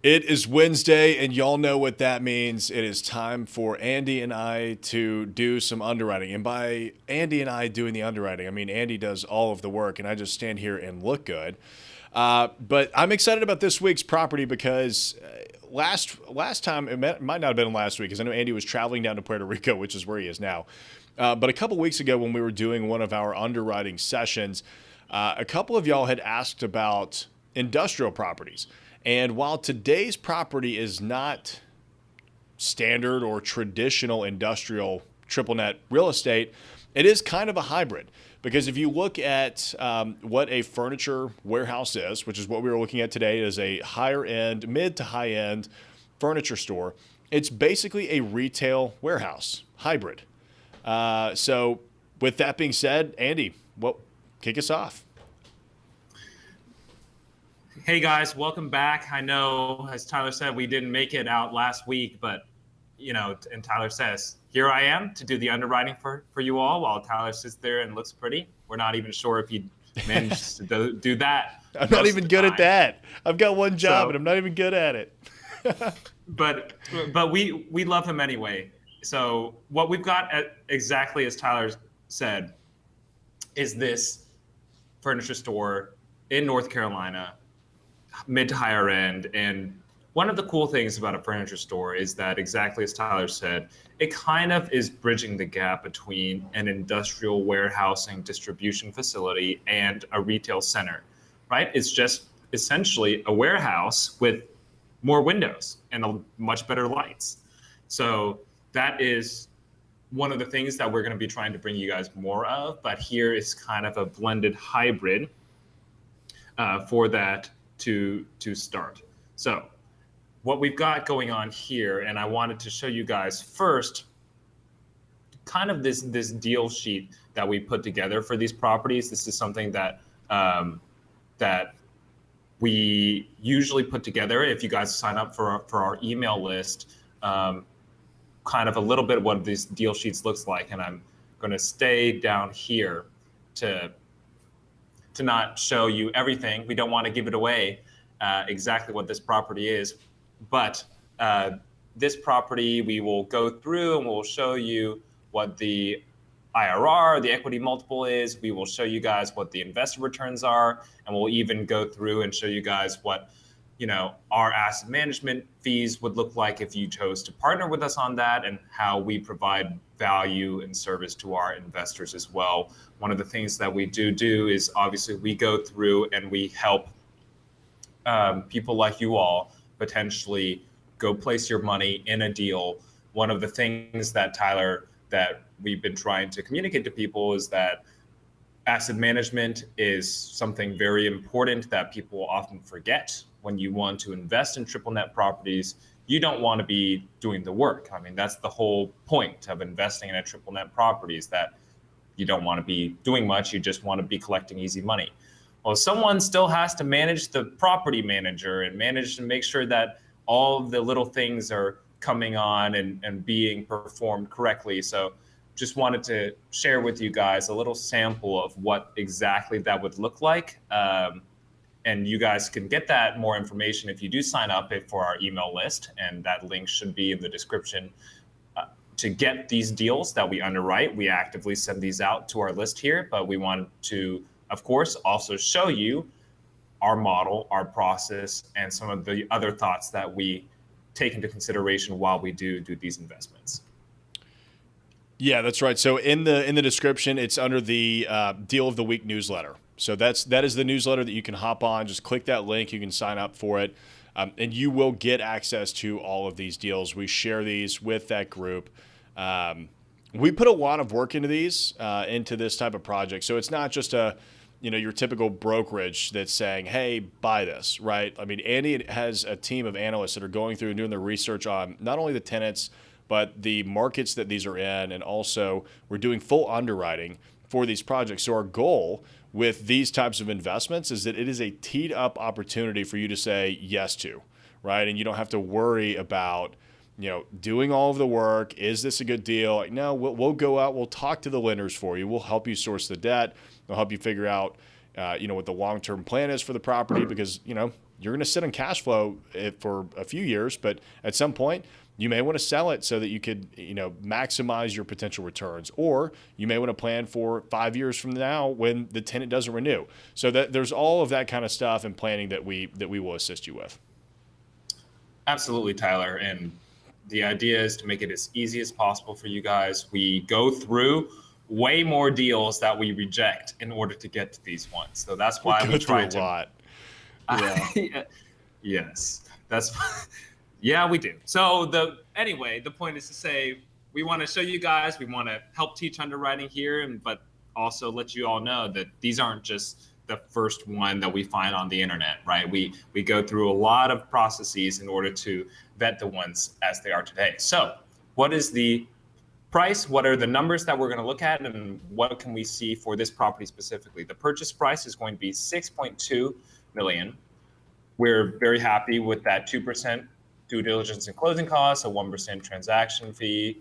It is Wednesday, and y'all know what that means. It is time for Andy and I to do some underwriting. And by Andy and I doing the underwriting, I mean Andy does all of the work, and I just stand here and look good. But I'm excited about this week's property because last time, might not have been last week, because I know Andy was traveling down to Puerto Rico, which is where he is now. But a couple weeks ago when we were doing one of our underwriting sessions, a couple of y'all had asked about industrial properties. And while today's property is not standard or traditional industrial triple net real estate, it is kind of a hybrid. Because if you look at what a furniture warehouse is, which is what we were looking at today, is a higher end, mid to high end furniture store, it's basically a retail warehouse hybrid. So with that being said, Andy, kick us off. Hey guys, welcome back. I know, as Tyler said, we didn't make it out last week, but and Tyler says, here I am to do the underwriting for you all while Tyler sits there and looks pretty. We're not even sure if he managed to do that. I'm not even good at that. I've got one job and I'm not even good at it. but we love him anyway. So what we've got exactly as Tyler said is this furniture store in North Carolina, mid to higher end. And one of the cool things about a furniture store is that, exactly as Tyler said, it kind of is bridging the gap between an industrial warehousing distribution facility and a retail center, right? It's just essentially a warehouse with more windows and a much better lights. So that is one of the things that we're going to be trying to bring you guys more of, but here is kind of a blended hybrid for that to start. So what we've got going on here, and I wanted to show you guys first kind of this deal sheet that we put together for these properties. This is something that that we usually put together if you guys sign up for our email list, kind of a little bit what these deal sheets looks like. And I'm going to stay down here to not show you everything. We don't want to give it away exactly what this property is, but this property we will go through and we'll show you what the IRR, the equity multiple is. We will show you guys what the investor returns are, and we'll even go through and show you guys what our asset management fees would look like if you chose to partner with us on that, and how we provide value and service to our investors as well. One of the things that we do is obviously we go through and we help people like you all potentially go place your money in a deal. One of the things that Tyler, that we've been trying to communicate to people is that asset management is something very important that people often forget. When you want to invest in triple net properties, you don't want to be doing the work. I mean, that's the whole point of investing in a triple net property, is that you don't want to be doing much. You just want to be collecting easy money. Well, someone still has to manage the property manager and manage to make sure that all the little things are coming on and being performed correctly. So just wanted to share with you guys a little sample of what exactly that would look like. And you guys can get that more information if you do sign up for our email list, and that link should be in the description. To get these deals that we underwrite, we actively send these out to our list here, but we want to, of course, also show you our model, our process, and some of the other thoughts that we take into consideration while we do these investments. Yeah, that's right. So in the description, it's under the Deal of the Week newsletter. So that is the newsletter that you can hop on. Just click that link. You can sign up for it, and you will get access to all of these deals. We share these with that group. We put a lot of work into these, into this type of project. So it's not just your typical brokerage that's saying, hey, buy this, right? I mean, Andy has a team of analysts that are going through and doing the research on not only the tenants, but the markets that these are in. And also we're doing full underwriting for these projects. So our goal with these types of investments is that it is a teed up opportunity for you to say yes to, right? And you don't have to worry about, doing all of the work. Is this a good deal? Like, no, we'll go out, we'll talk to the lenders for you. We'll help you source the debt. We'll help you figure out, what the long-term plan is for the property, because, you're going to sit on cash flow for a few years, but at some point you may want to sell it so that you could, maximize your potential returns, or you may want to plan for 5 years from now when the tenant doesn't renew. So that there's all of that kind of stuff and planning that we will assist you with. Absolutely, Tyler. And the idea is to make it as easy as possible for you guys. We go through way more deals that we reject in order to get to these ones. So that's why we try to. A lot. Yeah. Yes, that's. Yeah, we do. So the point is to say we want to show you guys, we want to help teach underwriting here, but also let you all know that these aren't just the first one that we find on the internet, right? We go through a lot of processes in order to vet the ones as they are today. So what is the price? What are the numbers that we're going to look at, and what can we see for this property specifically? The purchase price is going to be $6.2 million. We're very happy with that 2% due diligence and closing costs, a 1% transaction fee.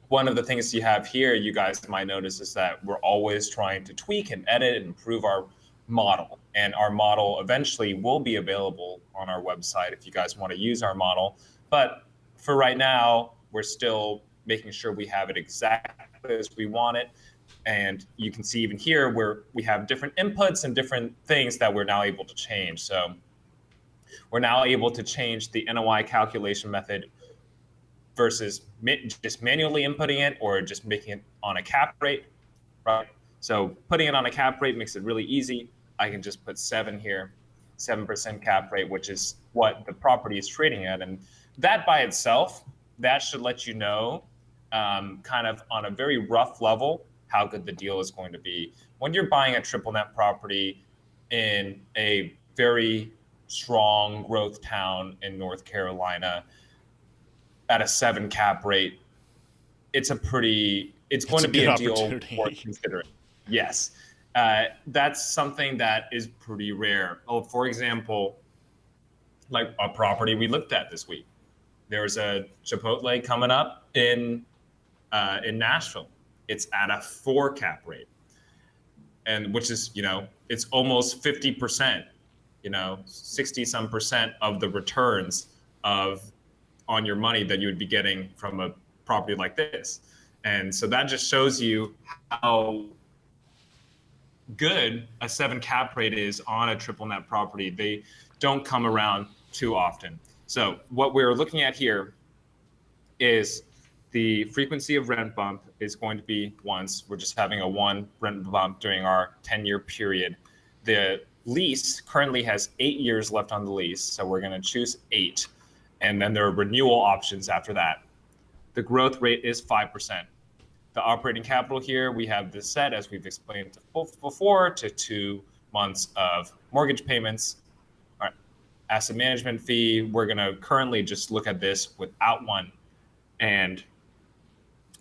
One of the things you have here, you guys might notice, is that we're always trying to tweak and edit and improve our model. And our model eventually will be available on our website if you guys want to use our model. But for right now, we're still making sure we have it exactly as we want it. And you can see even here where we have different inputs and different things that we're now able to change. So we're now able to change the NOI calculation method versus just manually inputting it or just making it on a cap rate, right? So putting it on a cap rate makes it really easy. I can just put 7 here, 7% cap rate, which is what the property is trading at. And that by itself, that should let you know kind of on a very rough level how good the deal is going to be. When you're buying a triple net property in a very strong growth town in North Carolina at a 7 cap rate, it's going to be a deal worth considering. Yes. That's something that is pretty rare. Oh, for example, like a property we looked at this week. There's a Chipotle coming up in Nashville. It's at a 4 cap rate, and which is, it's almost 50%, 60 some percent of the returns on your money that you would be getting from a property like this. And so that just shows you how good a 7 cap rate is on a triple net property. They don't come around too often. So what we're looking at here is the frequency of rent bump is going to be once. We're just having a 1 rent bump during our 10-year period. The lease currently has 8 years left on the lease, so we're going to choose 8. And then there are renewal options after that. The growth rate is 5%. The operating capital here, we have this set, as we've explained before, to 2 months of mortgage payments. Our asset management fee, we're going to currently just look at this without one. And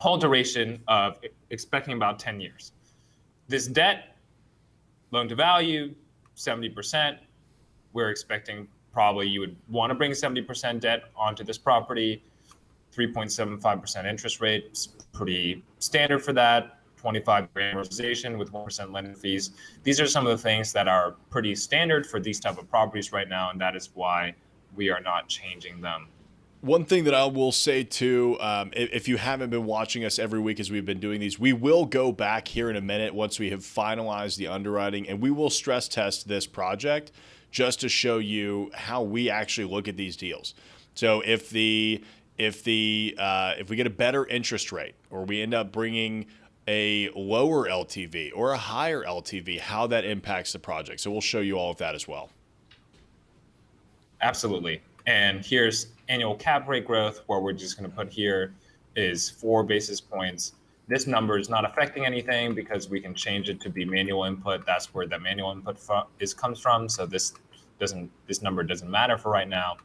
whole duration of expecting about 10 years. This debt, loan to value, 70%. We're expecting probably you would want to bring 70% debt onto this property. 3.75% interest rate is pretty standard for that. 25-year amortization with 1% lending fees. These are some of the things that are pretty standard for these type of properties right now, and that is why we are not changing them. One thing that I will say too, if you haven't been watching us every week as we've been doing these, we will go back here in a minute once we have finalized the underwriting, and we will stress test this project just to show you how we actually look at these deals. So if we get a better interest rate, or we end up bringing a lower LTV or a higher LTV, how that impacts the project. So we'll show you all of that as well. Absolutely. And here's annual cap rate growth, where we're just going to put here is 4 basis points. This number is not affecting anything because we can change it to be manual input. That's where the manual input comes from. So this number doesn't matter for right now.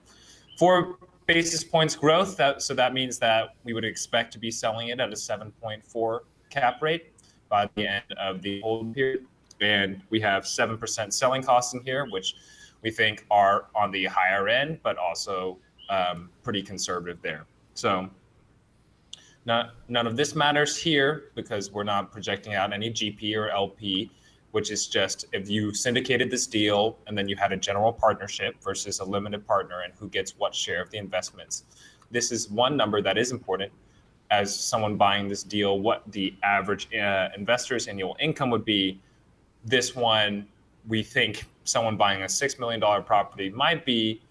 4 basis points growth. That means that we would expect to be selling it at a 7.4 cap rate by the end of the hold period. And we have 7% selling costs in here, which we think are on the higher end, but also pretty conservative there. So none of this matters here because we're not projecting out any GP or LP which is just if you syndicated this deal and then you had a general partnership versus a limited partner and who gets what share of the investments. This is one number that is important as someone buying this deal, what the average investor's annual income would be. This one, we think someone buying a $6 million property might be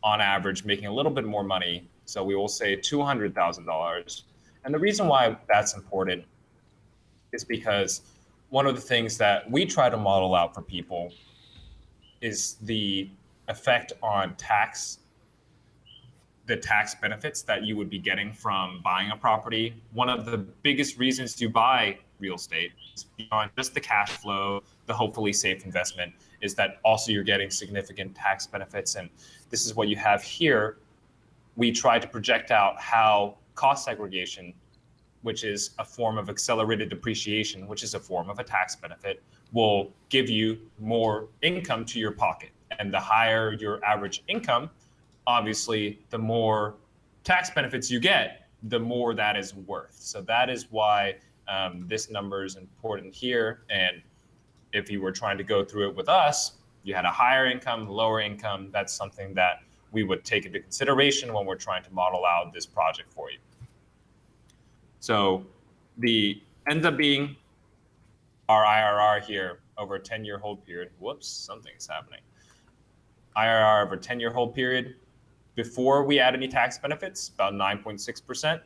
on average making a little bit more money. So we will say $200,000. And the reason why that's important is because one of the things that we try to model out for people is the effect on tax, the tax benefits that you would be getting from buying a property. One of the biggest reasons you buy real estate is beyond just the cash flow, the hopefully safe investment, is that also you're getting significant tax benefits. And this is what you have here. We try to project out how cost segregation, which is a form of accelerated depreciation, which is a form of a tax benefit, will give you more income to your pocket. And the higher your average income, obviously, the more tax benefits you get, the more that is worth. So that is why this number is important here. And if you were trying to go through it with us, you had a higher income, lower income, that's something that we would take into consideration when we're trying to model out this project for you. So the ends up being our IRR here over a 10-year hold period. Whoops, something's happening. IRR over a 10-year hold period. Before we add any tax benefits, about 9.6%.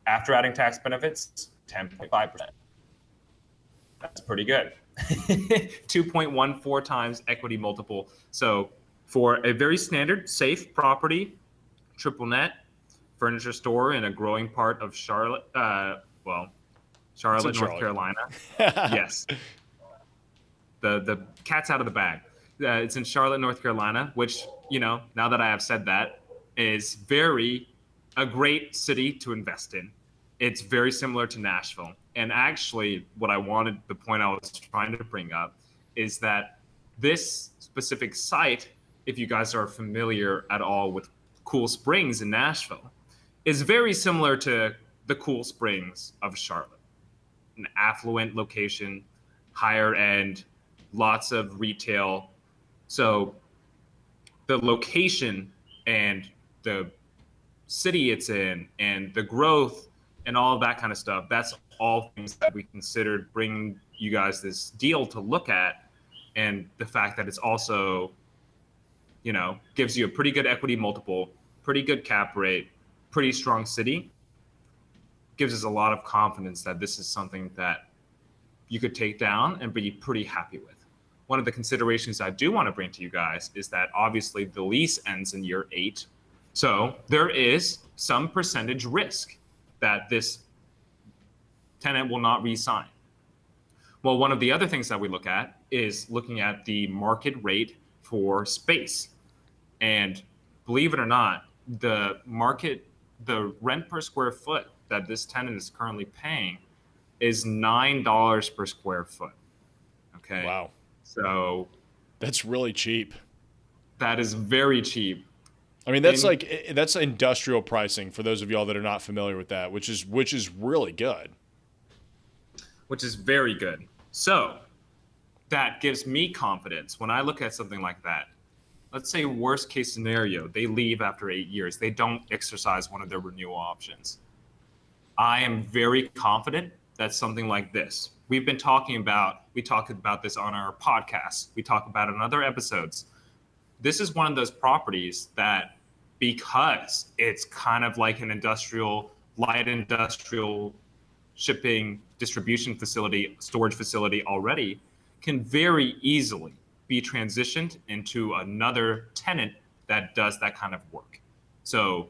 After adding tax benefits, 10.5%. That's pretty good. 2.14 times equity multiple. So for a very standard, safe property, triple net, furniture store in a growing part of Charlotte, Charlotte, North Carolina. Yes. The cat's out of the bag. It's in Charlotte, North Carolina, which, now that I have said that, is a great city to invest in. It's very similar to Nashville. And actually, the point I was trying to bring up is that this specific site, if you guys are familiar at all with Cool Springs in Nashville, is very similar to the Cool Springs of Charlotte. An affluent location, higher end, lots of retail. So the location and the city it's in and the growth and all of that kind of stuff, that's all things that we considered bringing you guys this deal to look at. And the fact that it's also, gives you a pretty good equity multiple, pretty good cap rate, pretty strong city, gives us a lot of confidence that this is something that you could take down and be pretty happy with. One of the considerations I do want to bring to you guys is that obviously the lease ends in year 8. So there is some percentage risk that this tenant will not re-sign. Well, one of the other things that we look at is looking at the market rate for space. And believe it or not, the rent per square foot that this tenant is currently paying is $9 per square foot. Okay. Wow. So that's really cheap. That is very cheap. I mean, that's industrial pricing for those of y'all that are not familiar with that, which is really good. Which is very good. So that gives me confidence when I look at something like that. Let's say worst case scenario, they leave after 8 years. They don't exercise one of their renewal options. I am very confident that something like this. We talked about this on our podcast. We talk about it in other episodes. This is one of those properties that, because it's kind of like an light industrial shipping distribution facility, storage facility already, can very easily be transitioned into another tenant that does that kind of work. So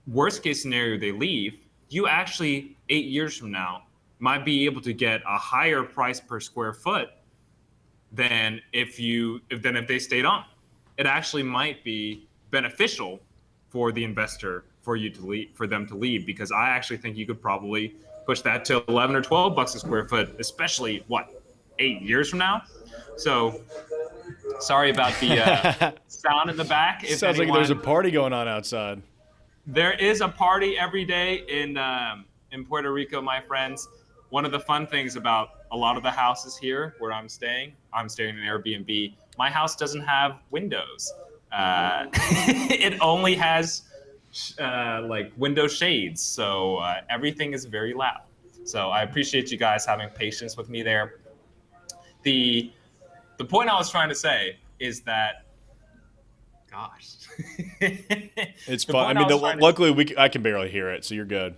worst case scenario, they leave, you actually 8 years from now might be able to get a higher price per square foot than if they stayed on. It actually might be beneficial for the investor for them to leave, because I actually think you could probably push that to 11 or 12 bucks a square foot, especially 8 years from now. So sorry about the sound in the back. Sounds like there's a party going on outside. There is a party every day in Puerto Rico, my friends. One of the fun things about a lot of the houses here where I'm staying in an Airbnb. My house doesn't have windows. It only has like window shades. So everything is very loud. So I appreciate you guys having patience with me there. The point I was trying to say is that, gosh, It's the fun. I point mean, was trying to luckily I can barely hear it, so you're good.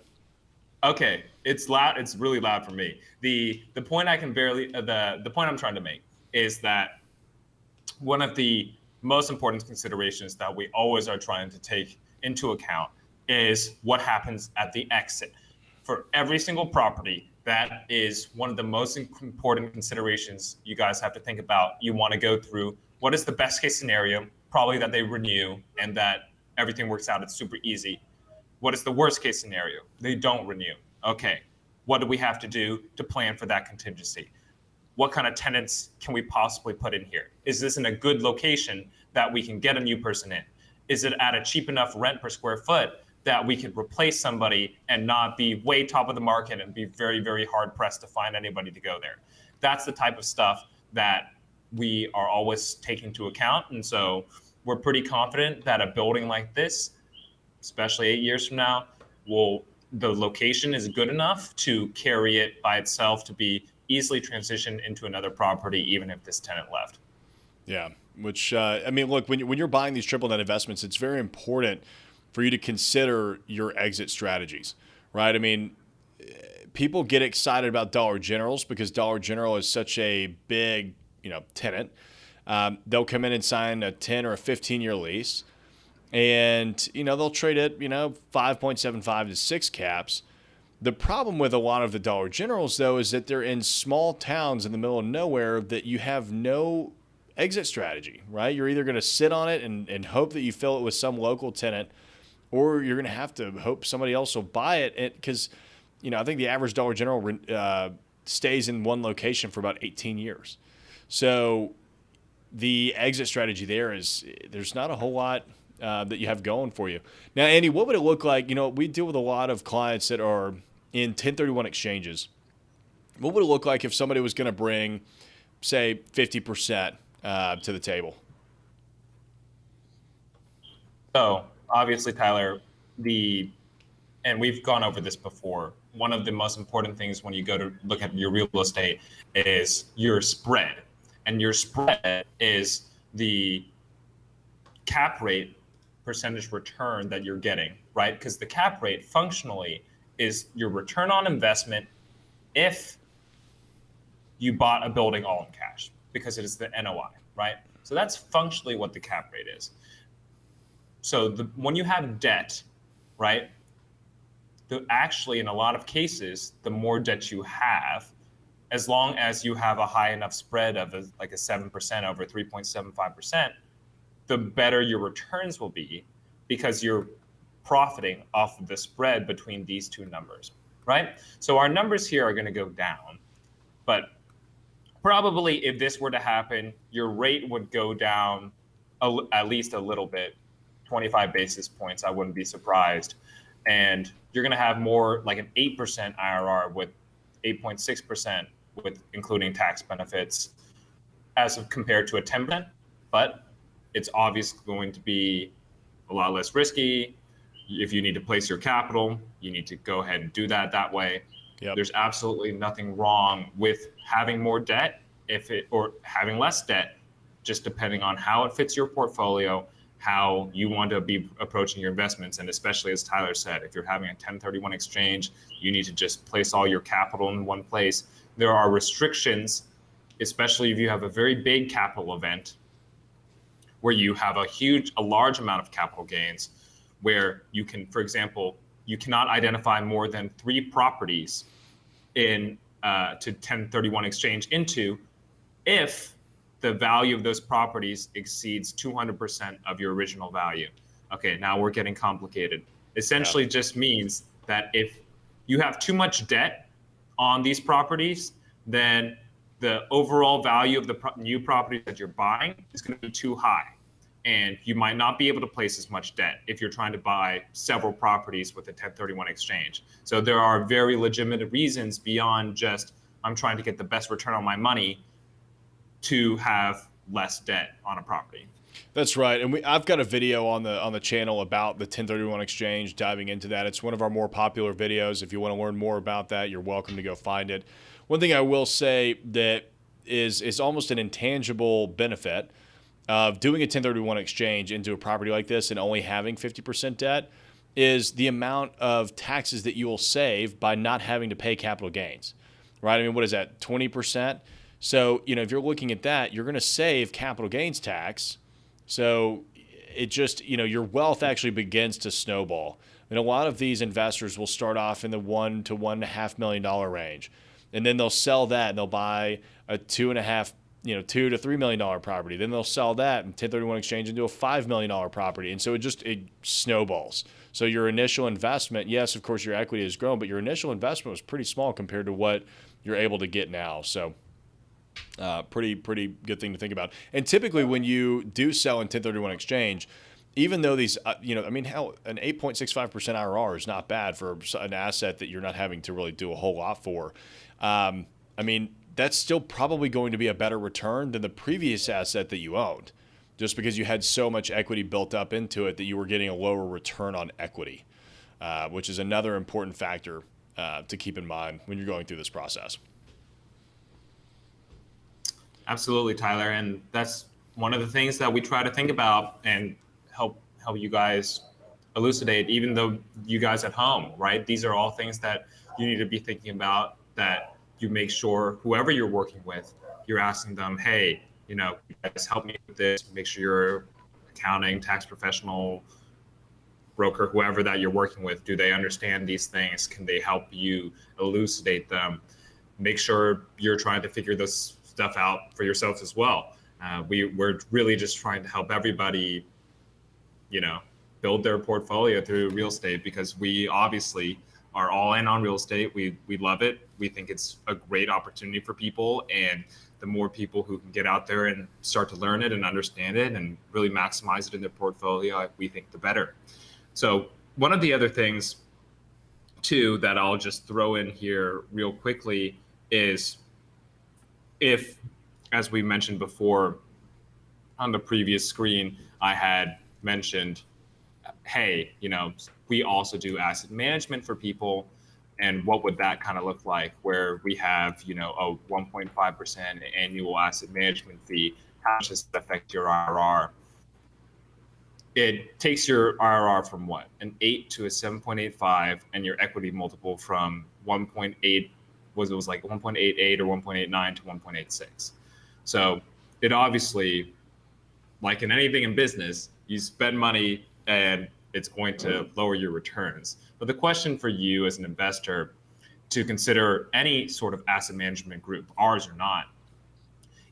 Okay, it's loud. It's really loud for me. The point I can barely the point I'm trying to make is that one of the most important considerations that we always are trying to take into account is what happens at the exit. For every single property, that is one of the most important considerations you guys have to think about. You want to go through what is the best case scenario, probably that they renew and that everything works out. It's super easy. What is the worst case scenario? They don't renew. Okay, what do we have to do to plan for that contingency? What kind of tenants can we possibly put in here? Is this in a good location that we can get a new person in? Is it at a cheap enough rent per square foot that we could replace somebody and not be way top of the market and be very, very hard pressed to find anybody to go there? That's the type of stuff that we are always taking into account. And so we're pretty confident that a building like this, especially 8 years from now, the location is good enough to carry it by itself to be easily transitioned into another property, even if this tenant left. Yeah, which I mean, look, when you're buying these triple net investments, it's very important for you to consider your exit strategies, right? I mean, people get excited about Dollar Generals because Dollar General is such a big, tenant. They'll come in and sign a 10 or a 15-year lease. And, they'll trade it, 5.75 to 6 caps. The problem with a lot of the Dollar Generals, though, is that they're in small towns in the middle of nowhere that you have no exit strategy, right? You're either going to sit on it and hope that you fill it with some local tenant, or you're going to have to hope somebody else will buy it. Because, I think the average Dollar General stays in one location for about 18 years. So the exit strategy there is there's not a whole lot that you have going for you. Now, Andy, what would it look like? We deal with a lot of clients that are in 1031 exchanges. What would it look like if somebody was going to bring, say, 50% to the table? So obviously, Tyler, and we've gone over this before, one of the most important things when you go to look at your real estate is your spread. And your spread is the cap rate percentage return that you're getting, right? Because the cap rate functionally is your return on investment if you bought a building all in cash, because it is the NOI, right? So that's functionally what the cap rate is. So when you have debt, right, actually in a lot of cases, the more debt you have, as long as you have a high enough spread of like a 7% over 3.75%, the better your returns will be, because you're profiting off of the spread between these two numbers, right? So our numbers here are going to go down, but probably if this were to happen, your rate would go down at least a little bit, 25 basis points. I wouldn't be surprised. And you're going to have more like an 8% IRR with 8.6% with including tax benefits as compared to a 10%, but it's obviously going to be a lot less risky. If you need to place your capital, you need to go ahead and do that way. Yep. There's absolutely nothing wrong with having more debt or having less debt, just depending on how it fits your portfolio, how you want to be approaching your investments. And especially, as Tyler said, if you're having a 1031 exchange, you need to just place all your capital in one place. There are restrictions, especially if you have a very big capital event where you have a large amount of capital gains, where you can, for example, you cannot identify more than 3 properties to 1031 exchange into if the value of those properties exceeds 200% of your original value. Okay, now we're getting complicated. Essentially just means that if you have too much debt on these properties, then the overall value of the new property that you're buying is going to be too high. And you might not be able to place as much debt if you're trying to buy several properties with a 1031 exchange. So there are very legitimate reasons beyond just I'm trying to get the best return on my money to have less debt on a property. That's right, and I've got a video on the channel about the 1031 exchange, diving into that. It's one of our more popular videos. If you want to learn more about that, you're welcome to go find it. One thing I will say that is almost an intangible benefit of doing a 1031 exchange into a property like this and only having 50% debt is the amount of taxes that you will save by not having to pay capital gains, right? I mean, what is that, 20%? So, if you're looking at that, you're going to save capital gains tax. So it just, your wealth actually begins to snowball. And a lot of these investors will start off in the $1 to $1.5 million range. And then they'll sell that and they'll buy a $2 to $3 million property. Then they'll sell that and 1031 exchange into a $5 million property. And so it snowballs. So your initial investment, yes, of course your equity has grown, but your initial investment was pretty small compared to what you're able to get now. So pretty good thing to think about. And typically when you do sell in 1031 exchange, even though these, hell, an 8.65% IRR is not bad for an asset that you're not having to really do a whole lot for. That's still probably going to be a better return than the previous asset that you owned, just because you had so much equity built up into it that you were getting a lower return on equity, which is another important factor to keep in mind when you're going through this process. Absolutely, Tyler. And that's one of the things that we try to think about and help you guys elucidate, even though you guys at home, right? These are all things that you need to be thinking about, that you make sure whoever you're working with, you're asking them, hey, you guys help me with this. Make sure your accounting, tax professional, broker, whoever that you're working with, do they understand these things? Can they help you elucidate them? Make sure you're trying to figure this stuff out for yourselves as well. We're really just trying to help everybody, build their portfolio through real estate, because we obviously are all in on real estate. We love it. We think it's a great opportunity for people, and the more people who can get out there and start to learn it and understand it and really maximize it in their portfolio, we think the better. So one of the other things too that I'll just throw in here real quickly is, if, as we mentioned before on the previous screen, I had mentioned, hey, we also do asset management for people. And what would that kind of look like, where we have, a 1.5% annual asset management fee? How does that affect your IRR? It takes your IRR from what? An 8 to a 7.85, and your equity multiple from 1.8, was like 1.88 or 1.89 to 1.86. So it obviously, like in anything in business, you spend money and it's going to lower your returns. But the question for you as an investor to consider any sort of asset management group, ours or not,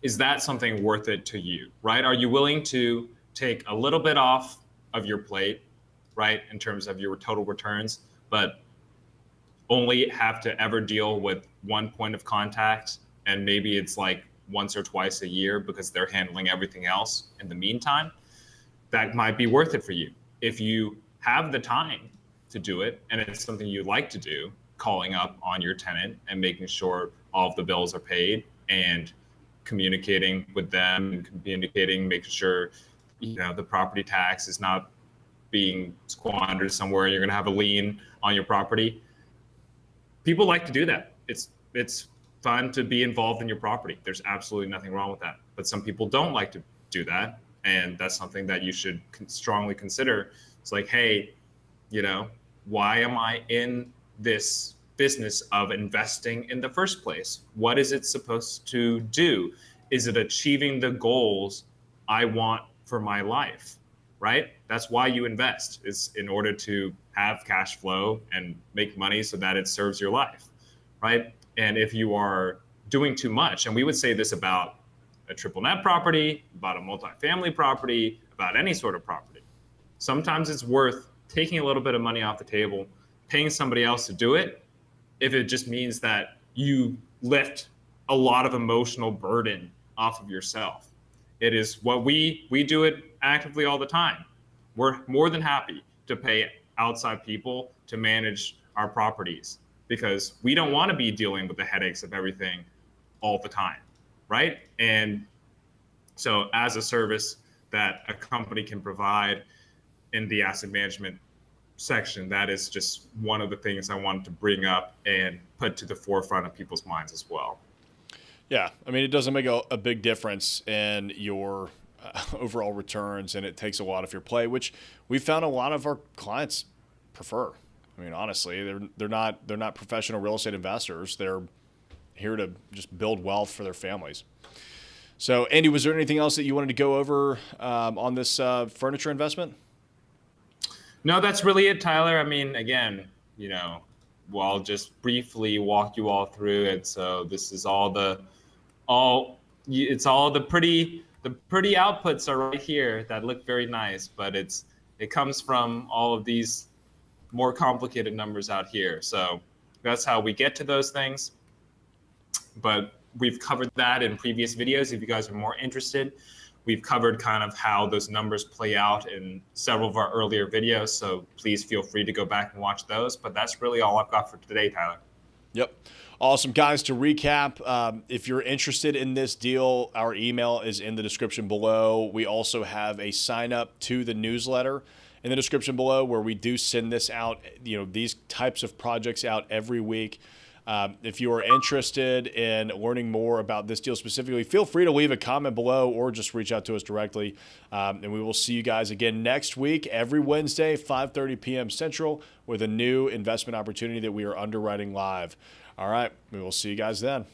is that something worth it to you, right? Are you willing to take a little bit off of your plate, right, in terms of your total returns, but only have to ever deal with one point of contact, and maybe it's like once or twice a year because they're handling everything else in the meantime? That might be worth it for you. If you have the time to do it and it's something you like to do, calling up on your tenant and making sure all of the bills are paid and communicating with them and making sure the property tax is not being squandered somewhere, you're going to have a lien on your property. People like to do that. It's fun to be involved in your property. There's absolutely nothing wrong with that. But some people don't like to do that, and that's something that you should strongly consider. It's like, hey, why am I in this business of investing in the first place? What is it supposed to do? Is it achieving the goals I want for my life, right? That's why you invest, is in order to have cash flow and make money so that it serves your life, right? And if you are doing too much, and we would say this about a triple net property, about a multifamily property, about any sort of property, sometimes it's worth taking a little bit of money off the table, paying somebody else to do it, if it just means that you lift a lot of emotional burden off of yourself. It is what we do it actively all the time. We're more than happy to pay outside people to manage our properties. because we don't want to be dealing with the headaches of everything all the time, right? And so as a service that a company can provide in the asset management section, that is just one of the things I wanted to bring up and put to the forefront of people's minds as well. Yeah, I mean, it doesn't make a big difference in your overall returns, and it takes a lot of your play, which we found a lot of our clients prefer. I mean, honestly, they're not professional real estate investors. They're here to just build wealth for their families. So, Andy, was there anything else that you wanted to go over on this furniture investment? No, that's really it, Tyler. I mean, again, well, I'll just briefly walk you all through it. So this is it's all the pretty outputs are right here that look very nice, but it comes from all of these more complicated numbers out here. So that's how we get to those things. But we've covered that in previous videos. If you guys are more interested, we've covered kind of how those numbers play out in several of our earlier videos. So please feel free to go back and watch those. But that's really all I've got for today, Tyler. Yep. Awesome. Guys, to recap, if you're interested in this deal, our email is in the description below. We also have a sign up to the newsletter in the description below where we do send this out, these types of projects out every week. If you are interested in learning more about this deal specifically, feel free to leave a comment below or just reach out to us directly. And we will see you guys again next week, every Wednesday, 5:30 p.m. Central, with a new investment opportunity that we are underwriting live. All right, we will see you guys then.